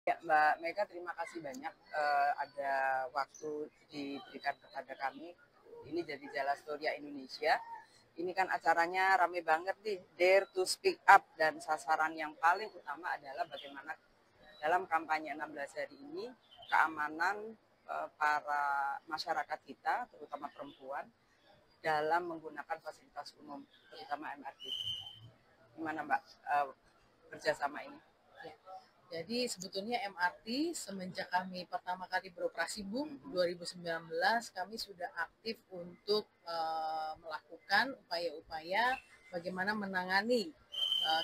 Ya, Mbak Mega, terima kasih banyak ada waktu diberikan kepada kami. Ini dari Jalastoria Indonesia. Ini kan acaranya rame banget nih, Dare to Speak Up, dan sasaran yang paling utama adalah bagaimana dalam kampanye 16 hari ini keamanan para masyarakat kita, terutama perempuan, dalam menggunakan fasilitas umum, terutama MRT. Gimana Mbak kerjasama ini? Jadi sebetulnya MRT semenjak kami pertama kali beroperasi Bu, 2019 kami sudah aktif untuk melakukan upaya-upaya bagaimana menangani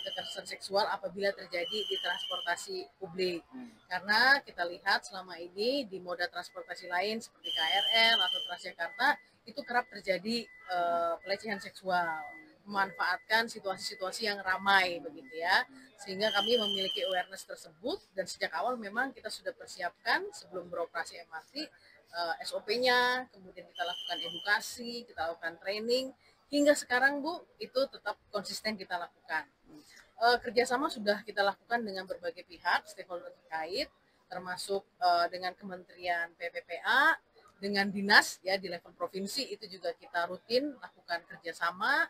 kekerasan seksual apabila terjadi di transportasi publik. Karena kita lihat selama ini di moda transportasi lain seperti KRL atau Transjakarta itu kerap terjadi pelecehan seksual, memanfaatkan situasi-situasi yang ramai begitu ya, sehingga kami memiliki awareness tersebut dan sejak awal memang kita sudah persiapkan sebelum beroperasi MRT SOP-nya, kemudian kita lakukan edukasi, kita lakukan training, hingga sekarang Bu itu tetap konsisten kita lakukan. Kerjasama sudah kita lakukan dengan berbagai pihak stakeholder terkait, termasuk dengan Kementerian PPPA, dengan dinas ya di level provinsi itu juga kita rutin lakukan kerjasama.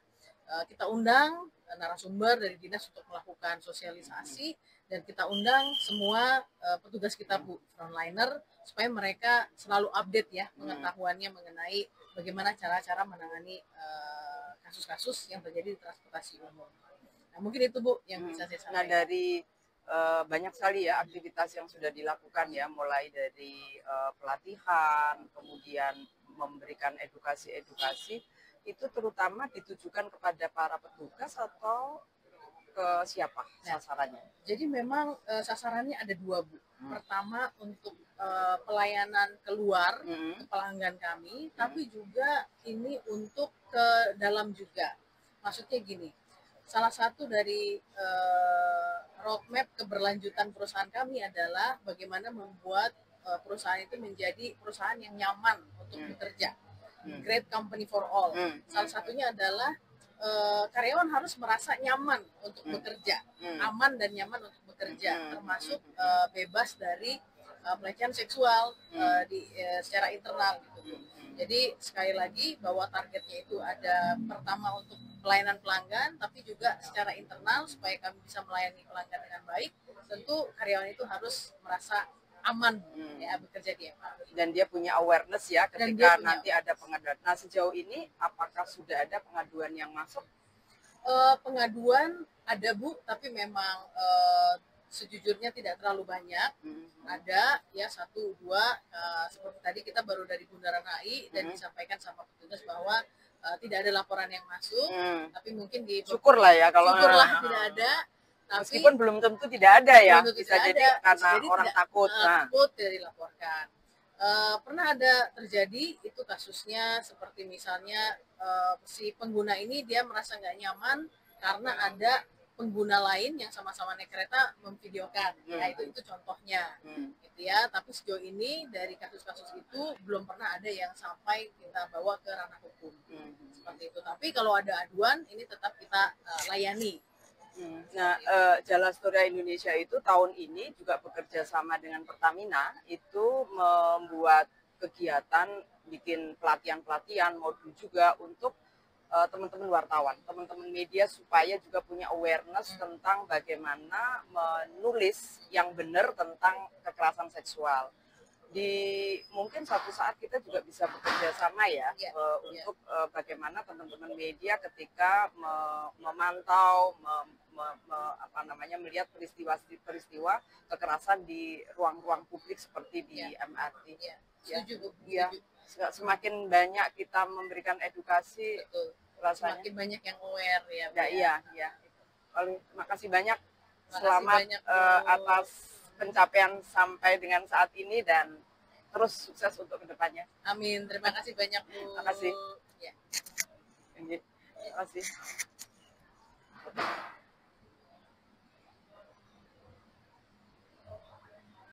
Kita undang narasumber dari dinas untuk melakukan sosialisasi dan kita undang semua petugas kita Bu, frontliner, supaya mereka selalu update ya pengetahuannya mengenai bagaimana cara-cara menangani kasus-kasus yang terjadi di transportasi umum. Nah, mungkin itu Bu yang bisa saya sampaikan. Nah, dari banyak sekali ya aktivitas yang sudah dilakukan ya, mulai dari pelatihan, kemudian memberikan edukasi-edukasi, itu terutama ditujukan kepada para petugas atau ke siapa sasarannya? Jadi memang sasarannya ada dua Bu. Pertama untuk pelayanan keluar ke pelanggan kami, tapi juga ini untuk ke dalam juga. Maksudnya gini, salah satu dari roadmap keberlanjutan perusahaan kami adalah bagaimana membuat perusahaan itu menjadi perusahaan yang nyaman untuk bekerja. Great company for all. Salah satunya adalah karyawan harus merasa nyaman untuk bekerja, aman dan nyaman untuk bekerja, termasuk bebas dari pelecehan seksual secara internal gitu. Jadi sekali lagi bahwa targetnya itu ada pertama untuk pelayanan pelanggan, tapi juga secara internal supaya kami bisa melayani pelanggan dengan baik. Tentu karyawan itu harus merasa aman ya bekerja di MRT. Dan dia punya awareness ya ketika nanti ada pengaduan. Nah, sejauh ini apakah sudah ada pengaduan yang masuk? Pengaduan ada Bu, tapi memang sejujurnya tidak terlalu banyak. Ada ya 1, 2 seperti tadi kita baru dari Bundaran HI dan disampaikan sama petugas bahwa tidak ada laporan yang masuk, tapi mungkin di syukurlah ya kalau tidak ada. Tapi meskipun belum tentu tidak ada ya, bisa jadi karena orang takut. Takut tidak dilaporkan. Pernah ada terjadi itu kasusnya seperti misalnya si pengguna ini dia merasa nggak nyaman karena ada pengguna lain yang sama-sama naik kereta memvideokan. Ya itu contohnya gitu ya. Tapi sejauh ini dari kasus-kasus itu belum pernah ada yang sampai kita bawa ke ranah hukum seperti itu. Tapi kalau ada aduan ini tetap kita layani. Nah, Jalastoria Indonesia itu tahun ini juga bekerja sama dengan Pertamina, itu membuat kegiatan, bikin pelatihan-pelatihan, modul juga untuk teman-teman wartawan, teman-teman media supaya juga punya awareness tentang bagaimana menulis yang benar tentang kekerasan seksual. Mungkin suatu saat kita juga bisa bekerja sama ya, untuk bagaimana teman-teman media ketika memantau, melihat peristiwa kekerasan di ruang-ruang publik seperti di MRT. Setuju. Semakin banyak kita memberikan edukasi, rasanya semakin banyak yang aware ya. Iya. Terima kasih banyak. Selamat atas pencapaian sampai dengan saat ini dan terus sukses untuk kedepannya. Amin. Terima kasih banyak Bu. Terima kasih. Ya. Terima kasih.